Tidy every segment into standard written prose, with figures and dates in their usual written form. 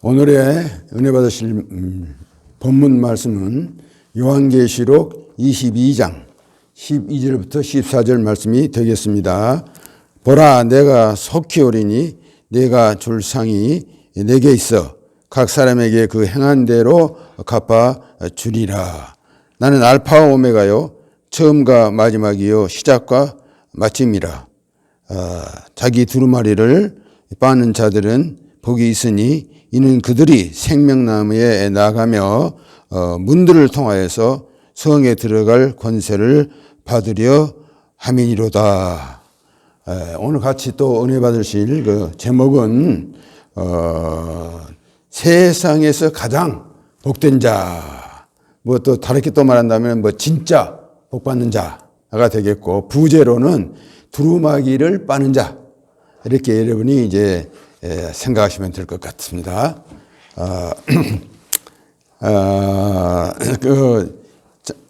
오늘의 은혜 받으실 본문 말씀은 요한계시록 22장 12절부터 14절 말씀이 되겠습니다. 보라, 내가 속히 오리니 내가 줄 상이 내게 있어 각 사람에게 그 행한 대로 갚아 주리라. 나는 알파와 오메가요, 처음과 마지막이요, 시작과 마침이라. 자기 두루마리를 빠는 자들은 복이 있으니 이는 그들이 생명나무에 나가며 문들을 통하여서 성에 들어갈 권세를 받으려 함이니로다. 오늘 같이 또 은혜 받으실 그 제목은 세상에서 가장 복된 자, 뭐 또 다르게 또 말한다면 뭐 진짜 복받는 자가 되겠고, 부제로는 두루마기를 빠는 자, 이렇게 여러분이 이제 생각하시면 될 것 같습니다.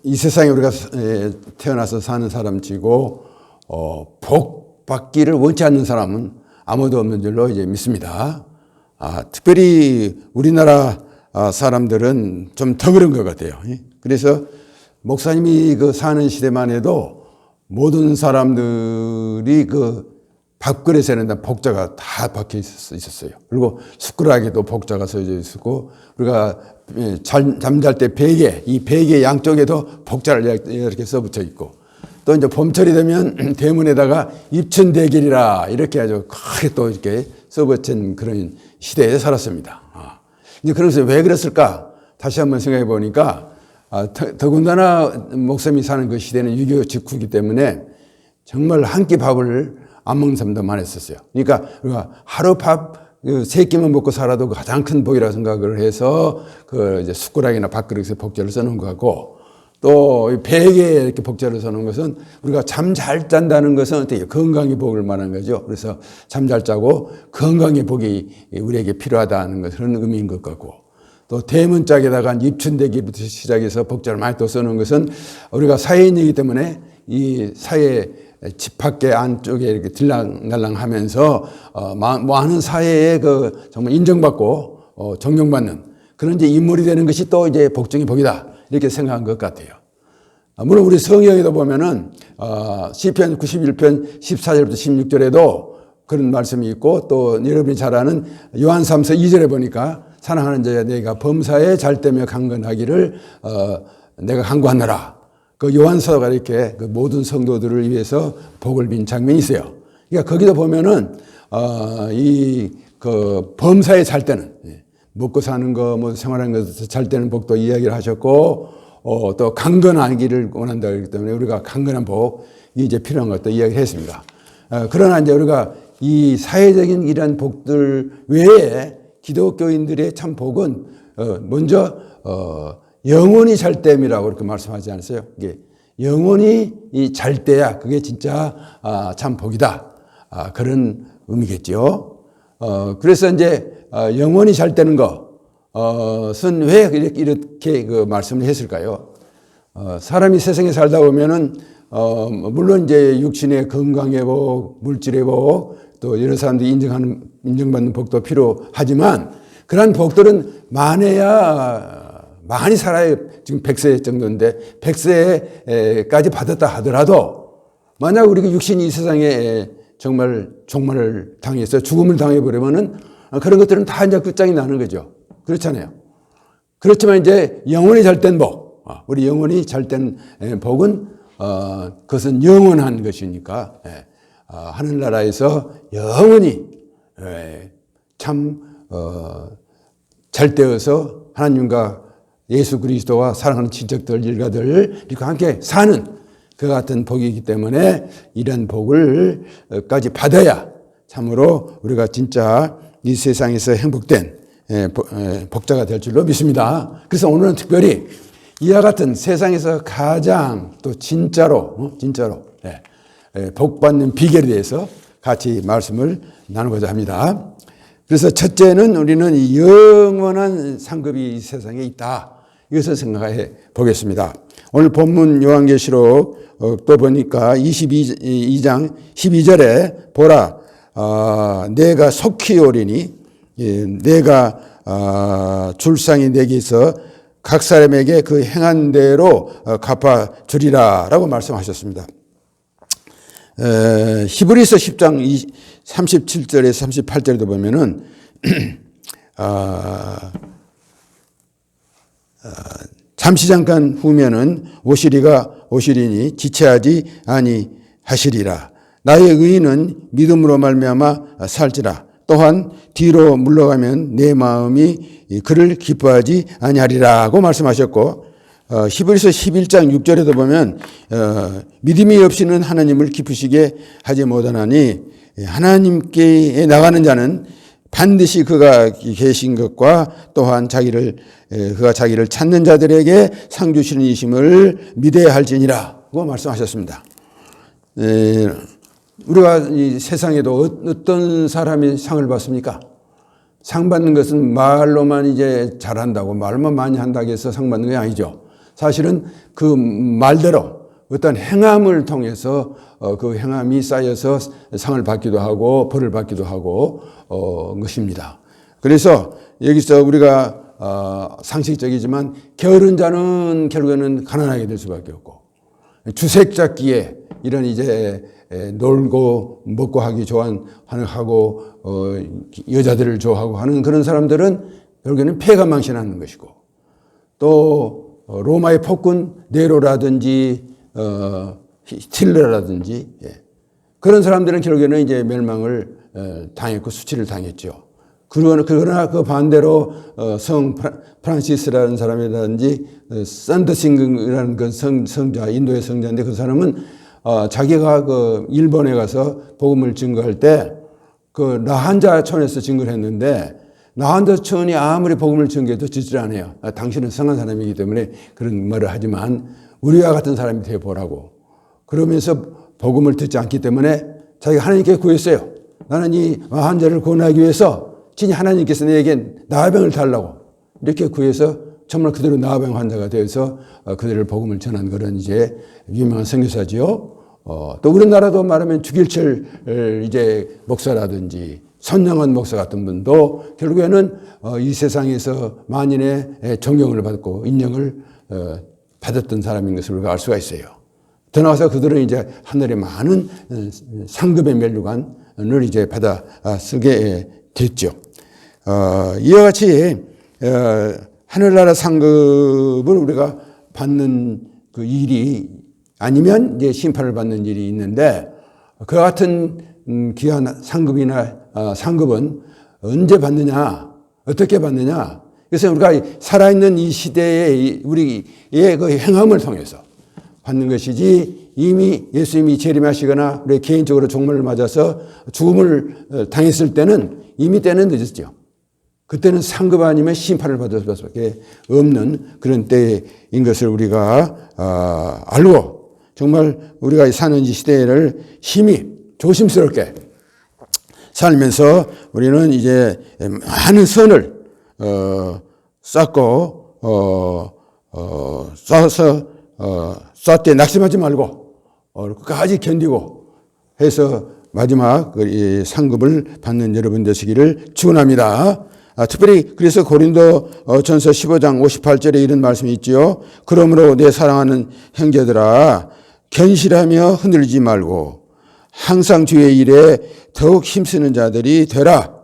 이 세상에 우리가 태어나서 사는 사람치고 복 받기를 원치 않는 사람은 아무도 없는 줄로 이제 믿습니다. 특별히 우리나라 사람들은 좀 더 그런 것 같아요. 그래서 목사님이 그 사는 시대만 해도 모든 사람들이 그 밥그릇에는 복자가 다 박혀 있었어요. 그리고 숟가락에도 복자가 써져 있었고, 우리가 잠잘 때 베개, 이 베개 양쪽에도 복자를 이렇게 써붙여 있고, 또 이제 봄철이 되면 대문에다가 입춘대길이라 이렇게 아주 크게 또 이렇게 써붙인 그런 시대에 살았습니다. 이제 그래서 왜 그랬을까? 다시 한번 생각해 보니까, 더군다나 목사님이 사는 그 시대는 6.25 직후이기 때문에 정말 한 끼 밥을 안 먹는 사람도 많았었어요. 그러니까 우리가 하루 밥 세 끼만 먹고 살아도 가장 큰 복이라고 생각을 해서 그 이제 숟가락이나 밥그릇에 복자를 써놓은 것 같고, 또 베개에 이렇게 복자를 써놓은 것은 우리가 잠 잘 잔다는 것은 어떻게 건강의 복을 말하는 거죠. 그래서 잠 잘 자고 건강의 복이 우리에게 필요하다는 그런 의미인 것 같고, 또 대문짝에다가 입춘대기부터 시작해서 복자를 많이 또 써놓은 것은 우리가 사회인이기 때문에 이 사회 집 밖에 안쪽에 이렇게 들락날락 하면서, 많은 사회에 그 정말 인정받고, 존경받는 그런 이제 인물이 되는 것이 또 이제 복중의 복이다. 이렇게 생각한 것 같아요. 물론 우리 성경에도 보면은, 시편 91편 14절부터 16절에도 그런 말씀이 있고, 또 여러분이 잘 아는 요한 3서 2절에 보니까 사랑하는 자야 내가 범사에 잘되며 강건하기를, 내가 간구하노라. 그 요한서가 이렇게 그 모든 성도들을 위해서 복을 빈 장면이 있어요. 그러니까 거기도 보면은, 그 범사에 잘 때는, 먹고 사는 거, 뭐 생활하는 것에서 잘 때는 복도 이야기를 하셨고, 또 강건하기를 원한다 그렇기 때문에 우리가 강건한 복이 이제 필요한 것도 이야기를 했습니다. 그러나 이제 우리가 이 사회적인 이런 복들 외에 기독교인들의 참 복은, 먼저, 영혼이 잘 됨이라고 그렇게 말씀하지 않았어요? 이게 영혼이 잘 때야 그게 진짜 참 복이다. 그런 의미겠죠. 그래서 이제 영혼이 잘 되는 것은 왜 이렇게 그 말씀을 했을까요? 사람이 세상에 살다 보면은 물론 이제 육신의 건강의 복, 물질의 복, 또 여러 사람들이 인정받는 복도 필요하지만, 그러한 복들은 많이 살아야 지금 100세 정도인데 100세까지 받았다 하더라도, 만약 우리가 육신이 이 세상에 정말 종말을 당해서 죽음을 당해버리면은 그런 것들은 다 이제 끝장이 나는 거죠. 그렇잖아요. 그렇지만 이제 영혼이 잘된 복, 우리 영혼이 잘된 복은, 그것은 영원한 것이니까, 하늘나라에서 영원히 참 잘되어서 하나님과 예수 그리스도와 사랑하는 친척들, 일가들 이렇게 함께 사는 그 같은 복이기 때문에 이런 복을까지 받아야 참으로 우리가 진짜 이 세상에서 행복된 복자가 될 줄로 믿습니다. 그래서 오늘은 특별히 이와 같은 세상에서 가장 또 진짜로 복받는 비결에 대해서 같이 말씀을 나누고자 합니다. 그래서 첫째는 우리는 영원한 상급이 이 세상에 있다. 이것을 생각해 보겠습니다. 오늘 본문 요한계시록 또 보니까 22장 12절에 보라, 내가 속히 오리니 내가 줄상이 내게 있어 각 사람에게 그 행한 대로 갚아 주리라 라고 말씀하셨습니다. 히브리서 10장 37절에서 38절에도 보면은 잠시 잠깐 후면은 오시리니 지체하지 아니하시리라. 나의 의인은 믿음으로 말미암아 살지라. 또한 뒤로 물러가면 내 마음이 그를 기뻐하지 아니하리라고 말씀하셨고, 히브리서 11장 6절에도 보면 믿음이 없이는 하나님을 기쁘시게 하지 못하나니 하나님께 나가는 자는 반드시 그가 계신 것과 또한 그가 자기를 찾는 자들에게 상 주시는 이심을 믿어야 할지니라고 말씀하셨습니다. 우리가 이 세상에도 어떤 사람이 상을 받습니까? 상 받는 것은 말로만 이제 잘한다고 말만 많이 한다고 해서 상 받는 게 아니죠. 사실은 그 말대로 어떤 행함을 통해서 그 행함이 쌓여서 상을 받기도 하고 벌을 받기도 하고 것입니다. 그래서 여기서 우리가 상식적이지만 게으른 자는 결국에는 가난하게 될 수밖에 없고, 주색 잡기에 이런 이제 놀고 먹고 하기 하고 여자들을 좋아하고 하는 그런 사람들은 결국에는 폐가 망신하는 것이고, 또 로마의 폭군 네로라든지 히틀러라든지 그런 사람들은 결국에는 이제 멸망을 당했고 수치를 당했죠. 그러나 그 반대로 성 프란시스라는 사람이라든지 산더싱이라는 그 성자, 인도의 성자인데 그 사람은 자기가 그 일본에 가서 복음을 증거할 때 그 나한자촌에서 증거를 했는데, 나한자촌이 아무리 복음을 증거해도 듣질 않아요. 당신은 성한 사람이기 때문에 그런 말을 하지만 우리와 같은 사람이 되어보라고. 그러면서 복음을 듣지 않기 때문에 자기가 하나님께 구했어요. 나는 이 환자를 구원하기 위해서 진히 하나님께서 내게 나병을 달라고 이렇게 구해서 정말 그대로 나병 환자가 되어서 그들을 복음을 전한 그런 이제 유명한 선교사지요. 또 우리나라도 말하면 주길철 이제 목사라든지 선영원 목사 같은 분도 결국에는 이 세상에서 만인의 존경을 받고 인정을 받았던 사람인 것을 우리가 알 수가 있어요. 더 나아가서 그들은 이제 하늘의 많은 상급의 면류관을 이제 받아 쓰게 됐죠. 이와 같이 하늘나라 상급을 우리가 받는 그 일이 아니면 이제 심판을 받는 일이 있는데, 그와 같은 귀한 상급이나 상급은 언제 받느냐, 어떻게 받느냐. 그래서 우리가 살아있는 이 시대에 우리의 그 행함을 통해서 받는 것이지, 이미 예수님이 재림하시거나 우리 개인적으로 종말을 맞아서 죽음을 당했을 때는 이미 때는 늦었죠. 그때는 상급 아니면 심판을 받을 수밖에 없는 그런 때인 것을 우리가 알고, 정말 우리가 사는 이 시대를 힘이 조심스럽게 살면서 우리는 이제 많은 선을 쌓고 쌓아서 쌓되 낙심하지 말고 끝까지 견디고 해서 마지막 상급을 받는 여러분 되시기를 축원합니다. 특별히 그래서 고린도 전서 15장 58절에 이런 말씀이 있지요. 그러므로 내 사랑하는 형제들아, 견실하며 흔들리지 말고 항상 주의 일에 더욱 힘쓰는 자들이 되라.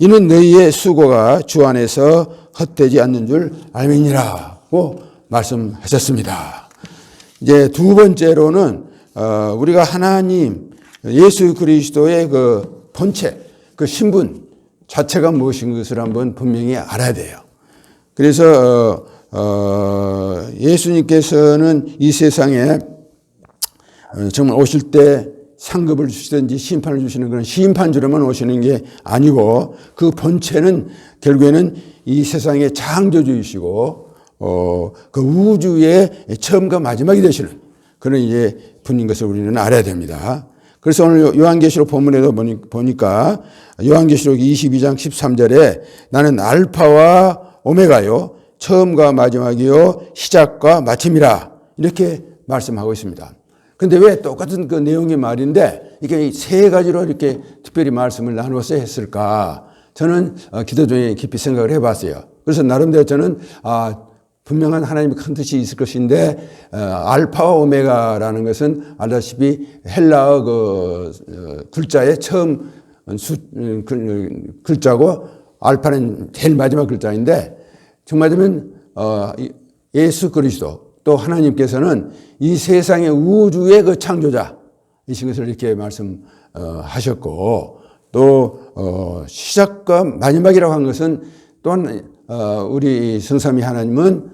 이는 너희의 수고가 주 안에서 헛되지 않는 줄 알미니라고 말씀하셨습니다. 이제 두 번째로는 우리가 하나님 예수 그리스도의 그 본체, 그 신분 자체가 무엇인 것을 한번 분명히 알아야 돼요. 그래서 예수님께서는 이 세상에 정말 오실 때 상급을 주시든지 심판을 주시는 그런 심판주로만 오시는 게 아니고, 그 본체는 결국에는 이 세상의 창조주이시고 그 우주의 처음과 마지막이 되시는 그런 이제 분인 것을 우리는 알아야 됩니다. 그래서 오늘 요한계시록 본문에도 보니까 요한계시록 22장 13절에 나는 알파와 오메가요, 처음과 마지막이요, 시작과 마침이라 이렇게 말씀하고 있습니다. 근데 왜 똑같은 그 내용의 말인데 이게 세 가지로 이렇게 특별히 말씀을 나누어서 했을까? 저는 기도 중에 깊이 생각을 해봤어요. 그래서 나름대로 저는 분명한 하나님의 큰 뜻이 있을 것인데 알파와 오메가라는 것은 알다시피 헬라어 글자의 처음 글자고 알파는 제일 마지막 글자인데 정말 되면 예수 그리스도 또 하나님께서는 이 세상의 우주의 그 창조자이신 것을 이렇게 말씀하셨고 또 시작과 마지막이라고 한 것은 또한 우리 성삼위 하나님은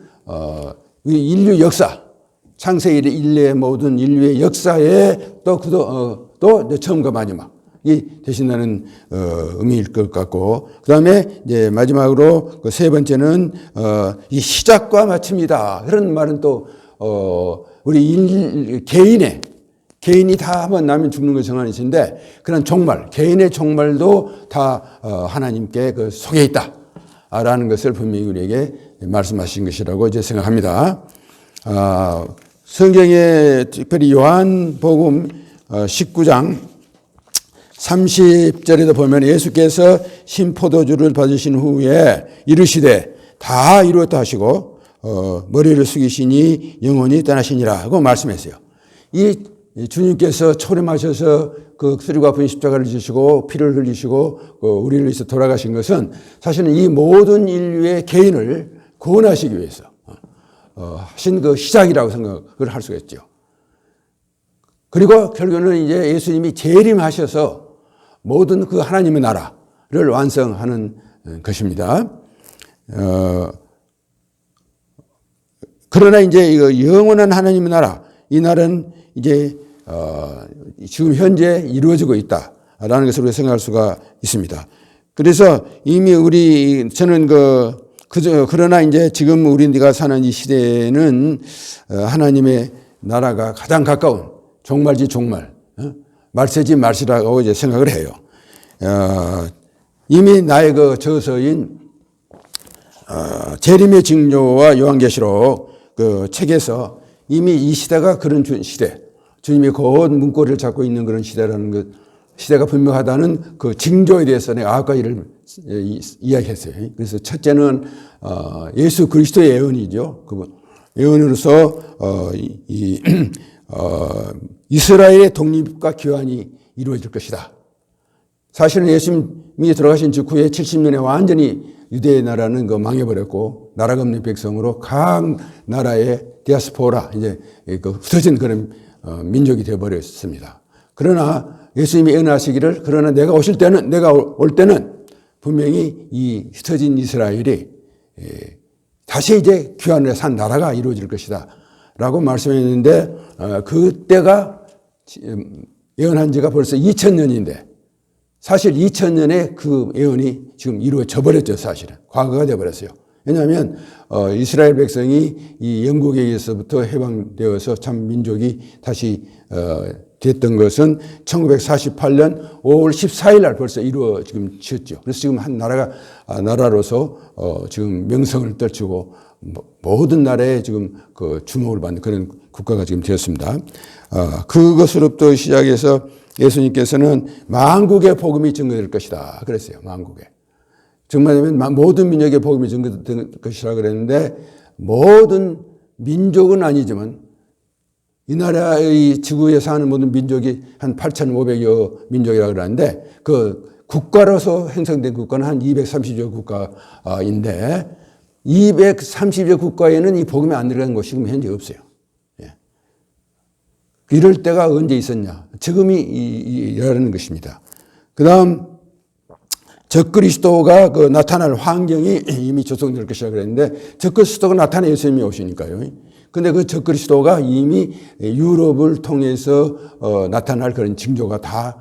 인류 역사 창세기 인류의 모든 인류의 역사에 또 처음과 마지막이 되신다는 의미일 것 같고 그다음에 이제 마지막으로 그 세 번째는 이 시작과 마침이다. 그런 말은 또 우리 개인이 다 한번 나면 죽는 것 정한이신데 그런 종말 개인의 종말도 다 하나님께 그 속에 있다. 라는 것을 분명히 우리에게 말씀하신 것이라고 이제 생각합니다. 성경에 특별히 요한복음 19장 30절에도 보면 예수께서 신포도주를 받으신 후에 이르시되 다 이루었다 하시고 머리를 숙이시니 영원히 떠나시니라 하고 말씀했어요. 이 주님께서 초림하셔서 그 쓰리고 아픈 십자가를 지시고 피를 흘리시고 우리를 위해서 돌아가신 것은 사실은 이 모든 인류의 개인을 구원하시기 위해서 하신 그 시작이라고 생각을 할 수가 있죠. 그리고 결국에는 이제 예수님이 재림하셔서 모든 그 하나님의 나라를 완성하는 것입니다. 그러나 이제 영원한 하나님의 나라, 이 나라는 이제 지금 현재 이루어지고 있다라는 것을 우리가 생각할 수가 있습니다. 그래서 이미 저는 그러나 이제 지금 우리가 사는 이 시대에는 하나님의 나라가 가장 가까운 종말지 종말, 말세지 말세라고 이제 생각을 해요. 이미 나의 그 저서인 재림의 징조와 요한계시록 그 책에서 이미 이 시대가 그런 시대, 주님이 곧 문고리를 잡고 있는 그런 시대라는 것, 시대가 분명하다는 그 징조에 대해서 내가 9가지를 이야기했어요. 그래서 첫째는 예수 그리스도의 예언이죠. 그 예언으로서 이스라엘의 독립과 교환이 이루어질 것이다. 사실은 예수님이 돌아가신 직후에 70년에 완전히 유대의 나라는 망해버렸고 나라가 없는 백성으로 각 나라의 디아스포라 이제 흩어진 그런 민족이 되어버렸습니다. 그러나 예수님이 예언하시기를 그러나 내가 올 때는 분명히 이 흩어진 이스라엘이 다시 이제 귀환을 산 나라가 이루어질 것이다 라고 말씀했는데 그때가 예언한 지가 벌써 2000년인데 사실 2000년에 그 예언이 지금 이루어져 버렸죠. 사실은 과거가 되어버렸어요. 왜냐하면 이스라엘 백성이 이 영국에 의해서부터 해방되어서 참 민족이 다시 됐던 것은 1948년 5월 14일 날 벌써 지었죠. 그래서 지금 한 나라로서 지금 명성을 떨치고 모든 나라에 지금 그 주목을 받는 그런 국가가 지금 되었습니다. 그것으로부터 시작해서 예수님께서는 만국의 복음이 증거될 것이다. 그랬어요. 만국에. 정말이면 모든 민족의 복음이 증거될 것이라 그랬는데 모든 민족은 아니지만 이 나라의 지구에 사는 모든 민족이 한 8,500여 민족이라고 그러는데 그 국가로서 형성된 국가는 한 230여 국가인데 230여 국가에는 이 복음이 안 들어가는 곳이 지금 현재 없어요. 예. 이럴 때가 언제 있었냐? 지금이 이라는 것입니다. 그 다음 적그리스도가 나타날 환경이 이미 조성될 것이라 그랬는데 적그리스도가 나타나 예수님이 오시니까요. 근데 그 적그리스도가 이미 유럽을 통해서 나타날 그런 징조가 다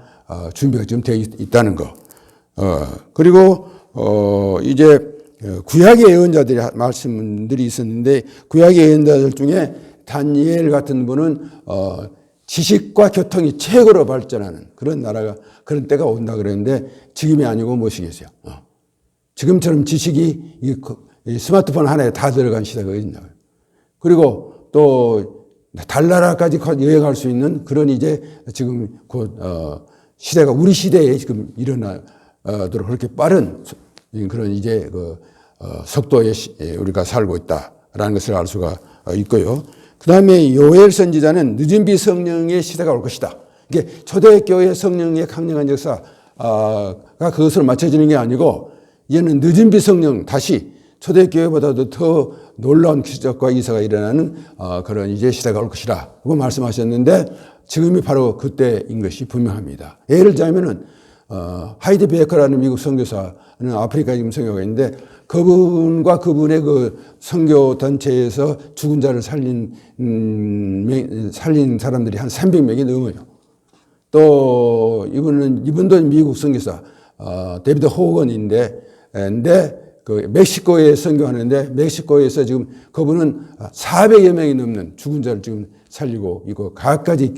준비가 좀 되어 있다는 거. 그리고 이제 구약의 예언자들이 말씀들이 있었는데 구약의 예언자들 중에 다니엘 같은 분은 지식과 교통이 최고로 발전하는 그런 나라가 그런 때가 온다 그랬는데 지금이 아니고 무엇이겠어요? 지금처럼 지식이 이 스마트폰 하나에 다 들어간 시대가 있나. 그리고 또 달나라까지 여행할 수 있는 그런 이제 지금 곧 시대가 우리 시대에 지금 일어나고 도록 그렇게 빠른 그런 이제 속도에 우리가 살고 있다라는 것을 알 수가 있고요. 그 다음에 요엘 선지자는 늦은 비 성령의 시대가 올 것이다. 이게 초대교회 성령의 강력한 역사가 그것으로 맞춰지는 게 아니고 이제는 늦은 비 성령 다시 초대교회보다도 더 놀라운 기적과 이사가 일어나는 그런 이제 시대가 올 것이라 고 말씀하셨는데 지금이 바로 그때인 것이 분명합니다. 예를 들자면은 하이디 베이커라는 미국 선교사는 아프리카 지금 선교가 있는데 그분과 그분의 그 선교 단체에서 죽은 자를 살린 사람들이 한 300명이 넘어요. 또 이분도 미국 선교사 데이비드 호건인데 그 멕시코에 선교하는데 멕시코에서 지금 그분은 400여 명이 넘는 죽은 자를 지금 살리고 있고 각가지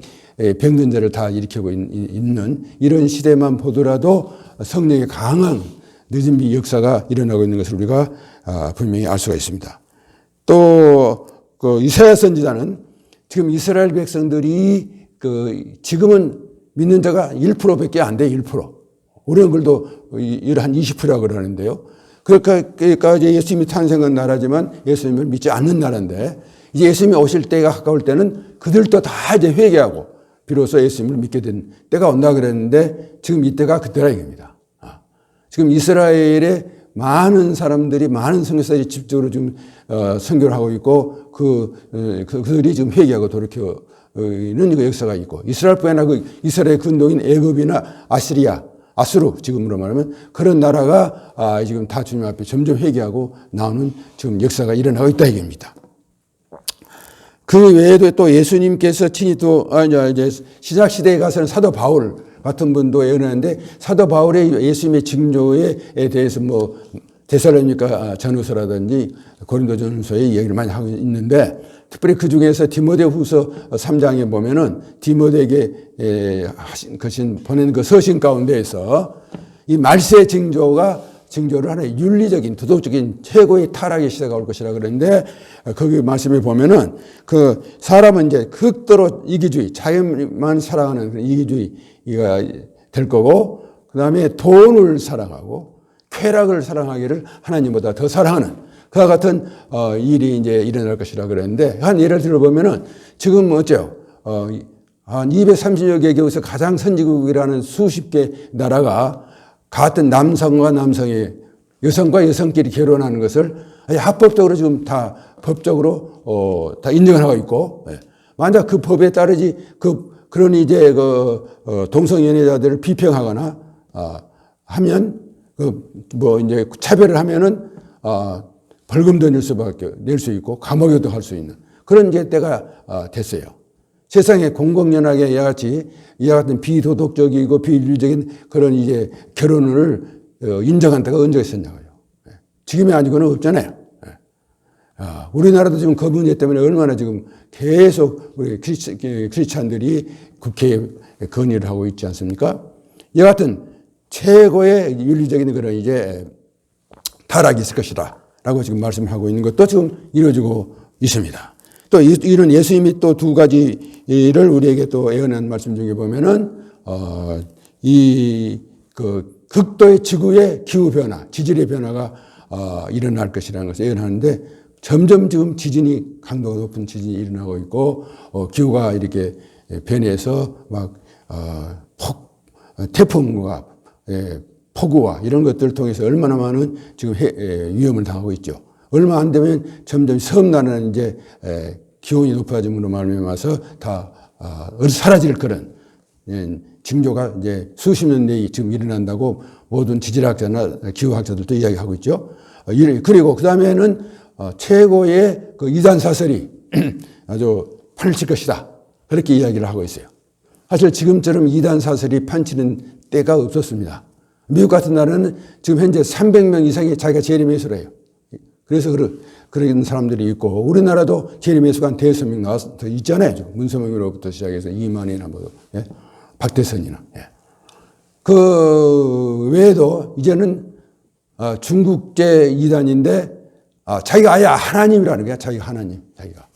병든 자를 다 일으키고 있는 이런 시대만 보더라도 성령의 강한 늦은 비 역사가 일어나고 있는 것을 우리가 분명히 알 수가 있습니다. 또 그 이사야 선지자는 지금 이스라엘 백성들이 지금은 믿는 자가 1%밖에 안 돼. 1%. 어려운 글도 한 20%라고 그러는데요. 그러니까 이제 예수님이 탄생한 나라지만 예수님을 믿지 않는 나라인데 이제 예수님이 오실 때가 가까울 때는 그들도 다 이제 회개하고 비로소 예수님을 믿게 된 때가 온다 그랬는데 지금 이때가 그때라 이겁니다. 지금 이스라엘에 많은 사람들이 많은 선교사들이 집적으로 지금 선교를 하고 있고 그들이 지금 회개하고 돌이키는 그 역사가 있고 이스라엘뿐 아니라 이스라엘 근동인 애굽이나 아수르 지금으로 말하면 그런 나라가 지금 다 주님 앞에 점점 회개하고 나오는 지금 역사가 일어나고 있다 이겁니다. 그 외에도 또 예수님께서 친히 또 이제 시작 시대에 가서는 사도 바울 같은 분도 예언하는데 사도 바울의 예수님의 징조에 대해서 뭐 데살로니가 전후서라든지 고린도 전후서에 얘기를 많이 하고 있는데 특별히 그 중에서 디모데후서 3장에 보면은 디모데에게 보낸 그 서신 가운데에서 이 말세 징조를 하나의 윤리적인 도덕적인 최고의 타락의 시대가 올 것이라 그랬는데 거기 말씀에 보면은 그 사람은 이제 극도로 이기주의, 자연만 사랑하는 그런 이기주의가 될 거고 그 다음에 돈을 사랑하고 쾌락을 사랑하기를 하나님보다 더 사랑하는 그와 같은 일이 이제 일어날 것이라 그랬는데 한 예를 들어보면은 지금 어째요? 한 230여 개 교에서 가장 선진국이라는 수십 개 나라가 같은 남성과 남성의 여성과 여성끼리 결혼하는 것을 합법적으로 지금 다 법적으로 다 인정을 하고 있고 만약 그 법에 따르지 그런 이제 동성연애자들을 비평하거나 하면 뭐 이제 차별을 하면은 벌금도 낼 수 있고 감옥에도 갈 수 있는 그런 이제 때가 됐어요. 세상에 공공연하게 이와 같은 비도덕적이고 비윤리적인 그런 이제 결혼을 인정한 때가 언제 있었냐고요. 지금이 아니고는 없잖아요. 우리나라도 지금 그 문제 때문에 얼마나 지금 계속 우리 크리스찬들이 국회에 건의를 하고 있지 않습니까? 이와 같은 최고의 윤리적인 그런 이제 타락이 있을 것이다. 라고 지금 말씀하고 있는 것도 지금 이루어지고 있습니다. 또 이런 예수님이 또 두 가지를 우리에게 또 예언한 말씀 중에 보면은, 극도의 지구의 기후 변화, 지질의 변화가, 일어날 것이라는 것을 예언하는데 점점 지금 강도가 높은 지진이 일어나고 있고, 기후가 이렇게 변해서 태풍과, 폭우와 이런 것들을 통해서 얼마나 많은 지금 위험을 당하고 있죠. 얼마 안 되면 점점 섬나라는 이제 기온이 높아짐으로 말미암아서 다 사라질 그런 징조가 이제 수십 년 내에 지금 일어난다고 모든 지질학자나 기후학자들도 이야기하고 있죠. 그리고 그 다음에는 최고의 그 이단 사설이 아주 판칠 것이다. 그렇게 이야기를 하고 있어요. 사실 지금처럼 이단 사설이 판치는 때가 없었습니다. 미국 같은 나라는 지금 현재 300명 이상이 자기가 재림예수를 해요. 그래서 그런 사람들이 있고, 우리나라도 재림예수가 한 5명 나와서 있잖아요. 문서명으로부터 시작해서 이만희나 박대선이나. 그 외에도 이제는 중국제 이단인데, 자기가 아예 하나님이라는 거야. 자기가 하나님, 자기가.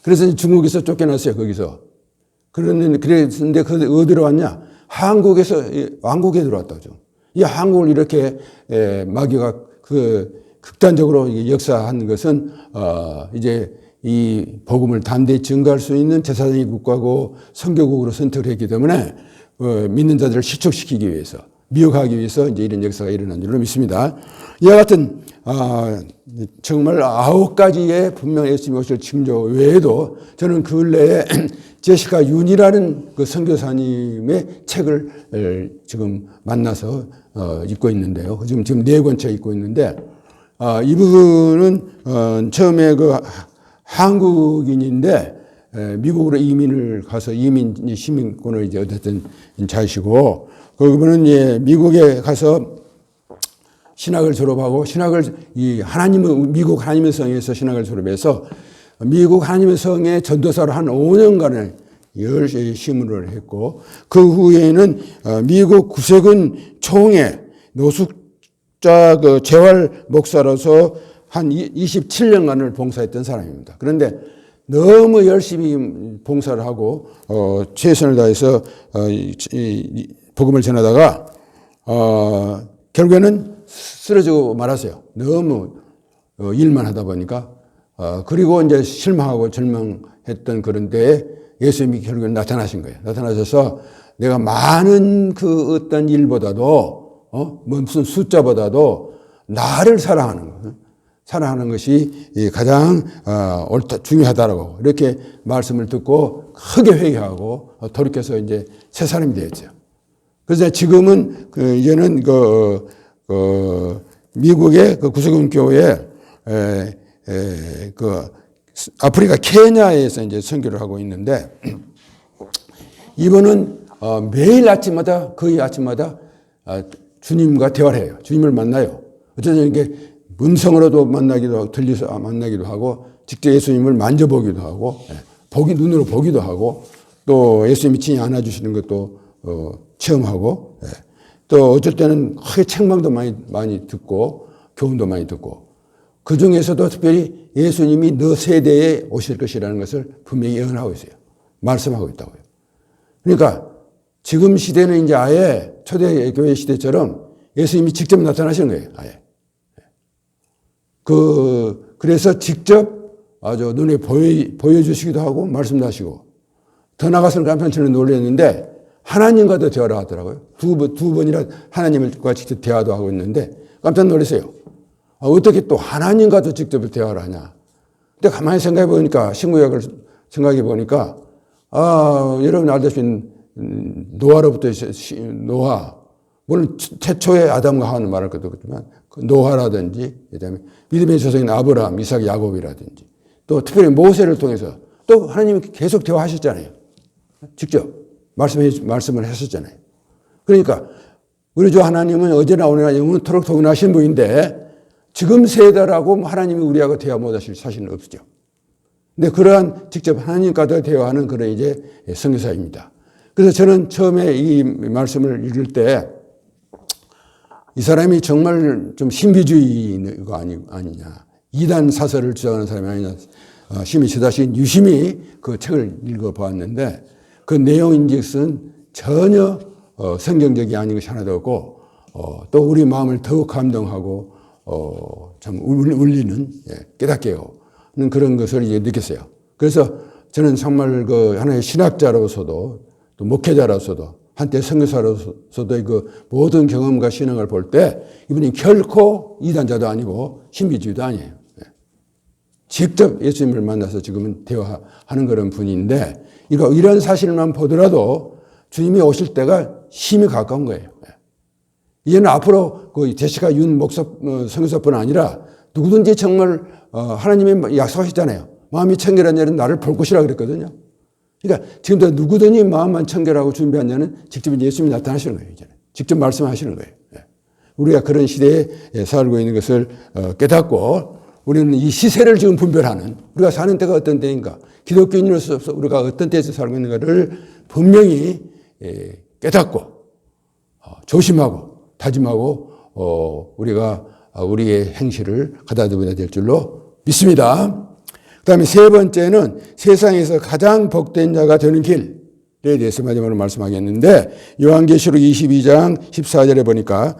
그래서 중국에서 쫓겨났어요. 거기서. 그랬는데 어디로 왔냐? 왕국에 들어왔다고. 이 한국을 이렇게 마귀가 극단적으로 역사한 것은 이제 이 복음을 담대히 증거할 수 있는 제사장의 국가고 선교국으로 선택을 했기 때문에 믿는 자들을 실족시키기 위해서, 미혹하기 위해서 이제 이런 역사가 일어난 줄로 믿습니다. 이와 같은 정말 9가지의 분명 예수님이 오실 징조 외에도 저는 근래에 제시카 윤이라는 그 선교사님의 책을 지금 만나서 읽고 있는데요. 지금 4권째 읽고 있는데 이분은 처음에 그 한국인인데 미국으로 이민을 가서 이민 시민권을 이제 얻었던 자이시고, 그분은 예, 미국에 가서 신학을 졸업하고 미국 하나님의 성에서 신학을 졸업해서 미국 하나님의 성의 전도사로 한 5년간을 열심을 했고, 그 후에는 미국 구세군 총회 노숙자 그 재활 목사로서 한 27년간을 봉사했던 사람입니다. 그런데 너무 열심히 봉사를 하고 최선을 다해서 복음을 전하다가 결국에는 쓰러지고 말았어요. 너무 일만 하다 보니까. 그리고 이제 실망하고 절망했던 그런 때에 예수님이 결국엔 나타나신 거예요. 나타나셔서 내가 많은 그 어떤 일보다도 무슨 숫자보다도 나를 사랑하는 것이 가장 중요하다라고 이렇게 말씀을 듣고 크게 회개하고 돌이켜서 이제 새 사람이 되었죠. 그래서 지금은 이제는 미국의 그 구세군 교회 아프리카 케냐에서 이제 선교를 하고 있는데, 이분은 매일 아침마다 거의 아침마다 주님과 대화를 해요. 주님을 만나요. 어쩌면 이게 음성으로도 만나기도 하고 들려서 만나기도 하고 직접 예수님을 만져보기도 하고 눈으로 보기도 하고 또 예수님이 친히 안아주시는 것도 체험하고 또 어쩔 때는 크게 책망도 많이 듣고 교훈도 많이 듣고, 그 중에서도 특별히 예수님이 너 세대에 오실 것이라는 것을 분명히 예언하고 있어요. 말씀하고 있다고요. 그러니까 지금 시대는 이제 아예 초대교회 시대처럼 예수님이 직접 나타나시는 거예요. 아예. 그래서 직접 아주 눈에 보여주시기도 하고 말씀도 하시고, 더 나가서는 깜짝 놀랐는데 하나님과도 대화를 하더라고요. 두 번이나 하나님과 직접 대화도 하고 있는데 깜짝 놀랐어요. 어떻게 또 하나님과도 직접 대화를 하냐. 근데 가만히 생각해 보니까, 신구약을 생각해 보니까, 여러분 알다시피 노아로부터 노아, 물론 최초의 아담과 하와는 말할 것도 없지만, 노아라든지, 그다음에 믿음의 조상인 아브라함, 이삭, 야곱이라든지, 또 특별히 모세를 통해서 또 하나님이 계속 대화하셨잖아요. 직접 말씀을 하셨잖아요. 그러니까 우리 주 하나님은 어제나 오늘나 영원토록 동일하신 분인데, 지금 세대라고 하나님이 우리하고 대화 못하실 사실은 없죠. 근데 그러한 직접 하나님과도 대화하는 그런 이제 선교사입니다. 그래서 저는 처음에 이 말씀을 읽을 때 이 사람이 정말 좀 신비주의가 아니냐, 이단 사설을 주장하는 사람이 아니냐, 심히 저 자신 유심히 그 책을 읽어보았는데 그 내용인즉슨 전혀 성경적이 아닌 것이 하나도 없고, 또 우리 마음을 더욱 감동하고 참 울리는, 깨닫게 하는 그런 것을 이제 느꼈어요. 그래서 저는 정말 그 하나의 신학자로서도 또 목회자로서도 한때 선교사로서도 그 모든 경험과 신앙을 볼 때 이분이 결코 이단자도 아니고 신비주의도 아니에요. 직접 예수님을 만나서 지금은 대화하는 그런 분인데, 이런 사실만 보더라도 주님이 오실 때가 심히 가까운 거예요. 이제는 앞으로 그 제시카 윤 목사 선교사뿐 아니라 누구든지 정말 하나님이 약속하셨잖아요. 마음이 청결한 자는 나를 볼 것이라 그랬거든요. 그러니까 지금도 누구든지 마음만 청결하고 준비한 자는 직접 예수님이 나타나시는 거예요. 이제는 직접 말씀하시는 거예요. 우리가 그런 시대에 살고 있는 것을 깨닫고, 우리는 이 시세를 지금 분별하는, 우리가 사는 때가 어떤 때인가, 기독교인으로서 우리가 어떤 때에서 살고 있는가를 분명히 깨닫고 조심하고 다짐하고 우리가 우리의 행실을 가다듬어야 될 줄로 믿습니다. 그 다음에 세 번째는 세상에서 가장 복된 자가 되는 길. 대해서 마지막으로 말씀하겠는데 요한계시록 22장 14절에 보니까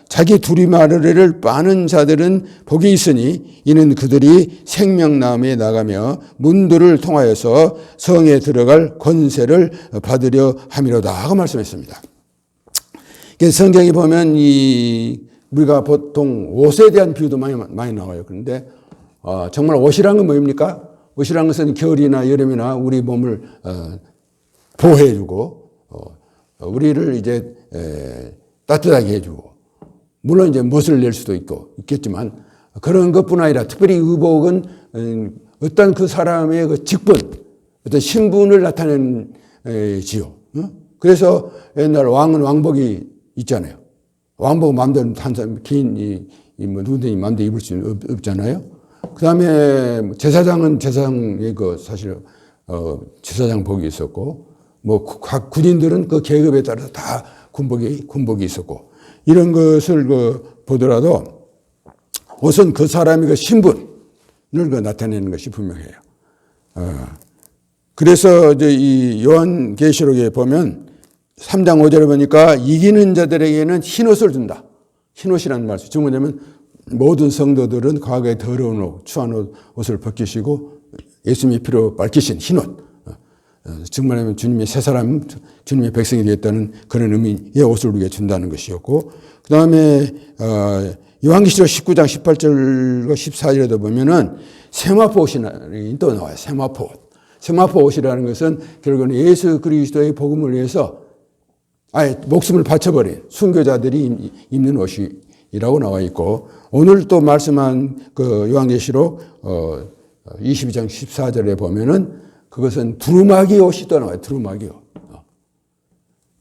자기 두리마리를 빠는 자들은 복이 있으니 이는 그들이 생명나무에 나가며 문들을 통하여서 성에 들어갈 권세를 받으려 함이로다 하고 말씀했습니다. 성경에 보면 우리가 보통 옷에 대한 비유도 많이 나와요. 그런데 정말 옷이란 건 뭡니까? 옷이란 것은 겨울이나 여름이나 우리 몸을 보호해주고 우리를 이제 따뜻하게 해주고 물론 이제 멋을 낼 수도 있겠지만 그런 것뿐 아니라 특별히 의복은 어떤 그 사람의 그 직분, 어떤 신분을 나타내는 지요. 그래서 옛날 왕은 왕복이 있잖아요. 왕복 마음대로 한 사람 긴 누구든지 마음대로 입을 수는 없잖아요. 그 다음에 제사장은 제사장의 그 사실 제사장 복이 있었고 각 군인들은 그 계급에 따라서 다 군복이 있었고 이런 것을 보더라도 옷은 그 사람의 그 신분을 나타내는 것이 분명해요. 그래서 이제 이 요한계시록에 보면 3장 5절에 보니까 이기는 자들에게는 흰옷을 준다. 흰옷이라는 말씀. 즉 뭐냐면 모든 성도들은 과거에 더러운 옷, 추한 옷을 벗기시고 예수님의 피로 밝히신 흰옷. 즉 말하면 주님의 새 사람, 주님의 백성이 되었다는 그런 의미의 옷을 우리에게 준다는 것이었고 그 다음에 요한계시록 19장 18절과 14절에도 보면은 세마포 옷이 또 나와요. 세마포 옷. 세마포 옷이라는 것은 결국은 예수 그리스도의 복음을 위해서 아예 목숨을 바쳐버린 순교자들이 입는 옷이라고 나와 있고 오늘 또 말씀한 그 요한계시록 22장 14절에 보면은 그것은 두루마기 옷이 또 나와요. 두루마기 옷.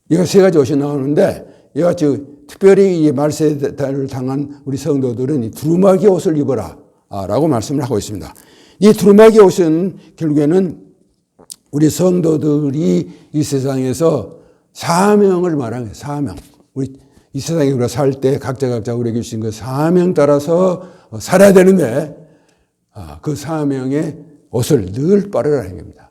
이거 세 가지 옷이 나오는데 이와 같이 특별히 이 말세를 당한 우리 성도들은 이 두루마기 옷을 입어라 라고 말씀을 하고 있습니다. 이 두루마기 옷은 결국에는 우리 성도들이 이 세상에서 사명을 말하는 거예요. 사명. 우리 이 세상에 우리가 살 때 각자 우리에게 주신 그 사명 따라서 살아야 되는데 그 사명의 옷을 늘 빨아라는 겁니다.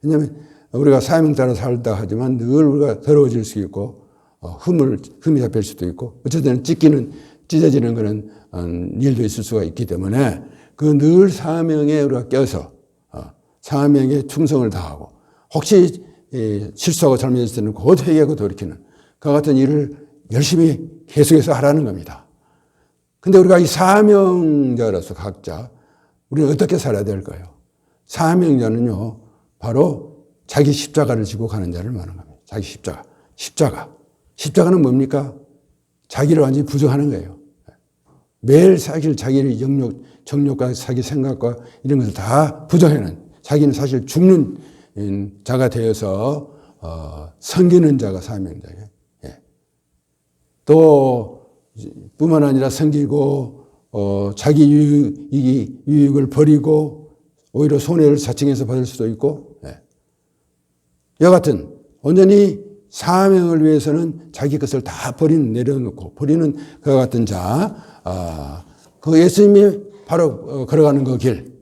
왜냐하면 우리가 사명 따라 살다 하지만 늘 우리가 더러워질 수 있고 흠이 잡힐 수도 있고 어쨌든 찢어지는 그런 일도 있을 수가 있기 때문에 그 늘 사명에 우리가 껴서 사명에 충성을 다하고 혹시 실수하고 잘못했을 때는 곧 회개하고 돌이키는 그와 같은 일을 열심히 계속해서 하라는 겁니다. 근데 우리가 이 사명자로서 각자 우리는 어떻게 살아야 될까요? 사명자는요, 바로 자기 십자가를 지고 가는 자를 말하는 겁니다. 자기 십자가. 십자가는 뭡니까? 자기를 완전히 부정하는 거예요. 매일 사실 자기의 정욕과 자기 생각과 이런 것을 다 부정해는 자기는 사실 죽는 자가 되어서 섬기는 자가 사명자예요. 또 뿐만 아니라 섬기고 자기 유익을 버리고 오히려 손해를 자칭해서 받을 수도 있고 이와 같은 온전히 사명을 위해서는 자기 것을 다 내려놓고 버리는 그와 같은 자, 그 예수님이 바로 걸어가는 그 길,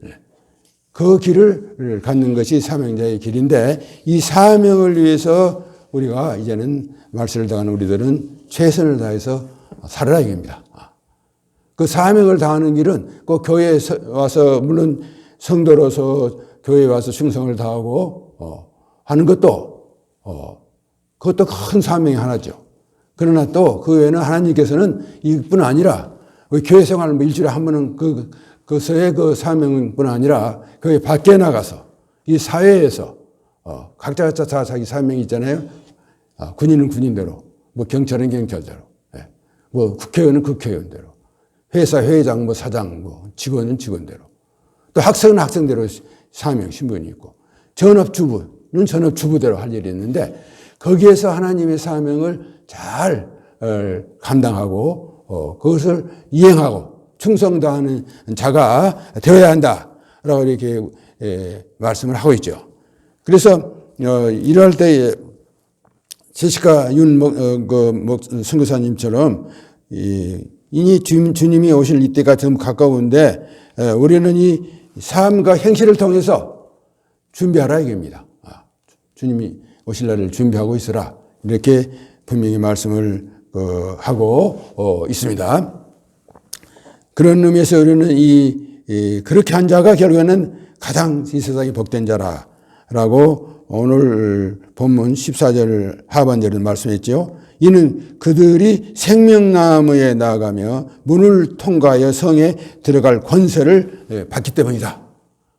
그 길을 갖는 것이 사명자의 길인데 이 사명을 위해서 우리가 이제는 말세를 당하는 우리들은 최선을 다해서 살아야 됩니다. 그 사명을 다하는 길은 꼭 교회에 와서 물론 성도로서 교회에 와서 충성을 다하고 하는 것도 그것도 큰 사명이 하나죠. 그러나 또 그 외에는 하나님께서는 이뿐 아니라 교회 생활을 일주일에 한 번은 그것의 그 사명뿐 아니라 그 밖에 나가서 이 사회에서 각자 다 자기 사명이 있잖아요. 군인은 군인대로, 뭐 경찰은 경찰대로, 뭐 국회의원은 국회의원대로, 회사 회장, 뭐 사장, 뭐 직원은 직원대로, 또 학생은 학생대로 사명, 신분이 있고, 전업주부는 전업주부대로 할 일이 있는데 거기에서 하나님의 사명을 잘 감당하고 그것을 이행하고 충성 다하는 자가 되어야 한다라고 이렇게 말씀을 하고 있죠. 그래서 이럴 때 제시카 윤 선교사님처럼 이미 주님이 오실 이때가 좀 가까운데 우리는 이 삶과 행실을 통해서 준비하라 이겁니다. 주님이 오실 날을 준비하고 있으라. 이렇게 분명히 말씀을 하고 있습니다. 그런 의미에서 우리는 그렇게 한 자가 결국에는 가장 이 세상에 복된 자라라고 오늘 본문 14절 하반절에 말씀했죠. 이는 그들이 생명나무에 나아가며 문을 통과하여 성에 들어갈 권세를 받기 때문이다.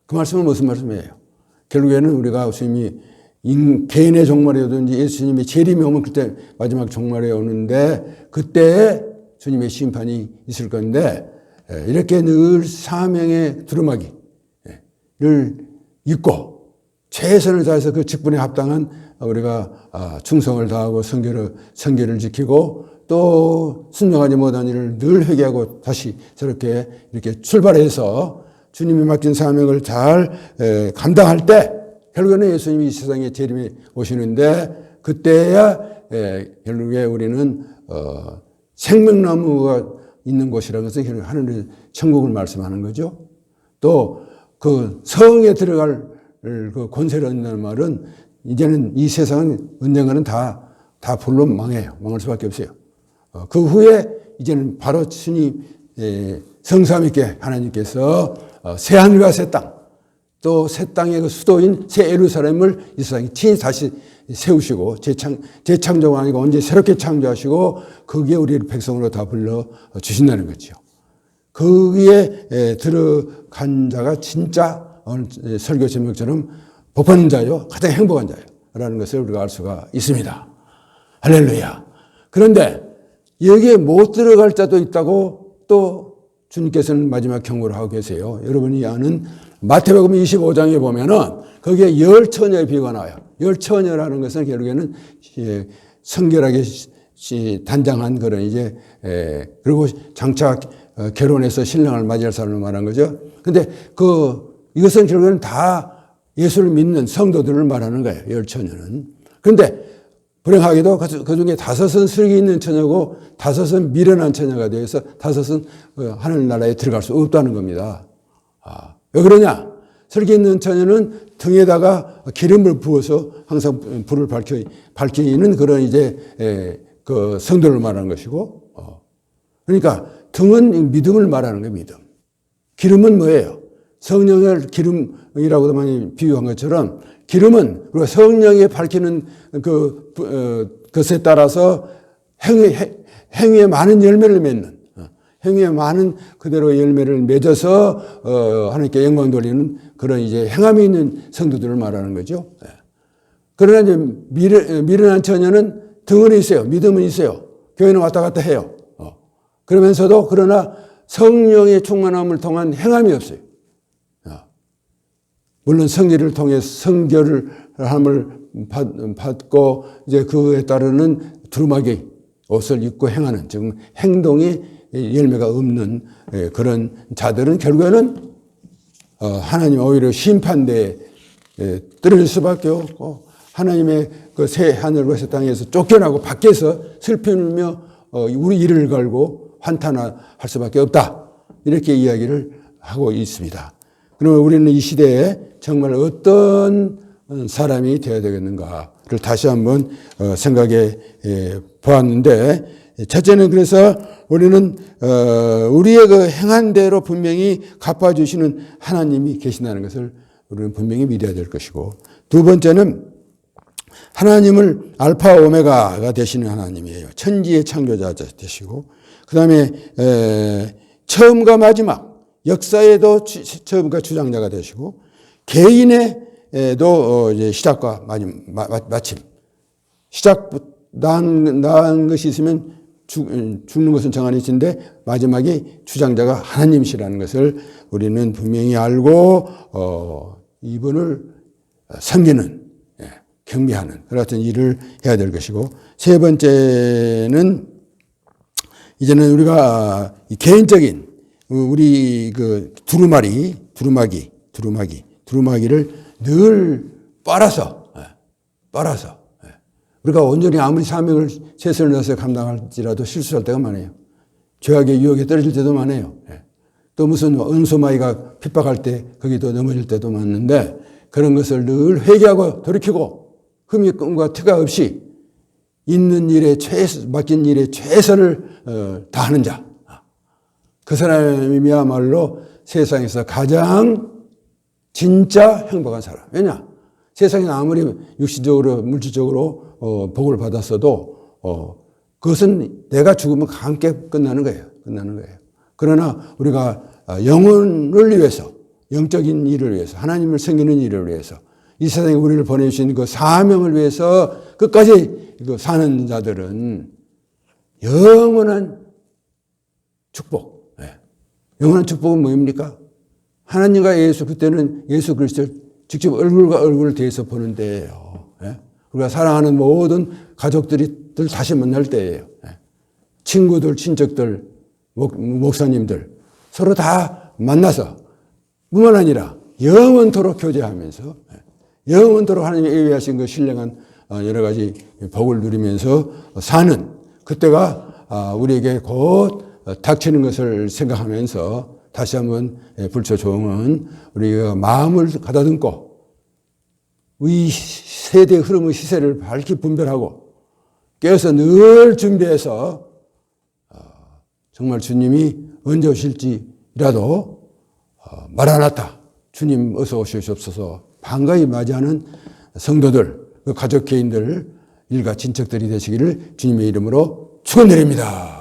그 말씀은 무슨 말씀이에요? 결국에는 우리가 주님이 개인의 종말에 오든지 예수님의 재림이 오면 그때 마지막 종말에 오는데 그때에 주님의 심판이 있을 건데 이렇게 늘 사명의 두루마기를 입고 최선을 다해서 그 직분에 합당한 우리가 충성을 다하고 성결을 지키고 또 순종하지 못한 일을 늘 회개하고 다시 저렇게 이렇게 출발해서 주님이 맡긴 사명을 잘 감당할 때 결국에는 예수님이 이 세상에 재림에 오시는데 그때야 결국에 우리는 생명나무가 있는 곳이라는 것은 하늘의 천국을 말씀하는 거죠. 또 그 성에 들어갈 그 권세를 얻는다는 말은 이제는 이 세상은 언젠가는 다 불로 망해요. 망할 수밖에 없어요. 그 후에 이제는 바로 주님 성삼위께 하나님께서 새 하늘과 새 땅, 또 새 땅의 그 수도인 새 예루살렘을 이 세상에 친히 다시 세우시고 재창조가 아니고 언제 새롭게 창조하시고 거기에 우리 백성으로 다 불러 주신다는 거죠. 거기에 들어간 자가 진짜 설교 제목처럼 복받는 자요, 가장 행복한 자요라는 것을 우리가 알 수가 있습니다. 할렐루야. 그런데 여기에 못 들어갈 자도 있다고 또 주님께서는 마지막 경고를 하고 계세요. 여러분이 아는 마태복음 25장에 보면은 거기에 열 처녀의 비유가 나와요. 열 처녀라는 것은 결국에는 성결하게 단장한 그런 이제 그리고 장차 결혼해서 신랑을 맞이할 사람을 말한 거죠. 근데 이것은 결국에는 다 예수를 믿는 성도들을 말하는 거예요. 열 처녀는. 그런데 불행하게도 그 중에 다섯은 슬기 있는 처녀고 다섯은 미련한 처녀가 되어서 다섯은 하늘나라에 들어갈 수 없다는 겁니다. 왜 그러냐? 슬기 있는 처녀는 등에다가 기름을 부어서 항상 불을 밝히는 그런 이제 그 성도를 말하는 것이고, 그러니까 등은 믿음을 말하는 거예요. 믿음. 기름은 뭐예요? 성령을 기름이라고도 많이 비유한 것처럼 기름은 우리가 성령에 밝히는 것에 따라서 행위에 많은 열매를 맺는, 행위에 많은 그대로 열매를 맺어서 하나님께 영광 돌리는 그런 이제 행함이 있는 성도들을 말하는 거죠. 그러나 이제 미련한 처녀는 등은 있어요. 믿음은 있어요. 교회는 왔다 갔다 해요. 그러면서도 그러나 성령의 충만함을 통한 행함이 없어요. 물론 성례를 통해 성결을 함을 받고 이제 그에 따르는 두루마기 옷을 입고 행하는, 즉 행동이 열매가 없는 그런 자들은 결국에는 하나님 오히려 심판대에 떨어질 수밖에 없고 하나님의 그 새 하늘과 새 땅에서 쫓겨나고 밖에서 슬피 울며 우리 이를 걸고 환탄할 수밖에 없다. 이렇게 이야기를 하고 있습니다. 그러면 우리는 이 시대에 정말 어떤 사람이 되어야 되겠는가를 다시 한번 생각해 보았는데, 첫째는 그래서 우리는 우리의 그 행한 대로 분명히 갚아주시는 하나님이 계신다는 것을 우리는 분명히 믿어야 될 것이고, 두 번째는 하나님을 알파 오메가가 되시는 하나님이에요. 천지의 창조자 되시고, 그 다음에 처음과 마지막, 역사에도 처음과 주장자가 되시고, 개인에도 이제 시작과 마침, 시작 나은 것이 있으면 죽는 것은 정한 이치인데 마지막에 주장자가 하나님이시라는 것을 우리는 분명히 알고 이분을 섬기는, 경배하는 그런 같은 일을 해야 될 것이고, 세 번째는 이제는 우리가 개인적인 우리 그 두루마기를 늘 빨아서 우리가 온전히 아무리 사명을 최선을 다해서 감당할지라도 실수할 때가 많아요. 죄악의 유혹에 떨어질 때도 많아요. 또 무슨 은소마이가 핍박할 때 거기도 넘어질 때도 많은데 그런 것을 늘 회개하고 돌이키고 흠이 끔과 티가 없이 있는 일에 맡긴 일에 최선을 다하는 자. 그 사람이야말로 세상에서 가장 진짜 행복한 사람. 왜냐? 세상에 아무리 육신적으로, 물질적으로 복을 받았어도 그것은 내가 죽으면 함께 끝나는 거예요. 끝나는 거예요. 그러나 우리가 영혼을 위해서, 영적인 일을 위해서, 하나님을 섬기는 일을 위해서, 이 세상에 우리를 보내주신 그 사명을 위해서 끝까지 사는 자들은 영원한 축복. 영원한 축복은 뭐입니까? 하나님과 예수, 그때는 예수 그리스도를 직접 얼굴과 얼굴을 대해서 보는 때예요. 우리가 사랑하는 모든 가족들이 다시 만날 때예요. 친구들, 친척들, 목사님들 서로 다 만나서 뿐만 아니라 영원토록 교제하면서 영원토록 하나님이 예비하신 그 신령한 여러 가지 복을 누리면서 사는 그때가 우리에게 곧 닥치는 것을 생각하면서 다시 한번 불초 종은 우리가 마음을 가다듬고 이 세대의 흐름의 시세를 밝히 분별하고 깨어서 늘 준비해서 정말 주님이 언제 오실지라도 마라나타 주님 어서 오시옵소서 반가이 맞이하는 성도들, 그 가족 개인들, 일가 친척들이 되시기를 주님의 이름으로 축원드립니다.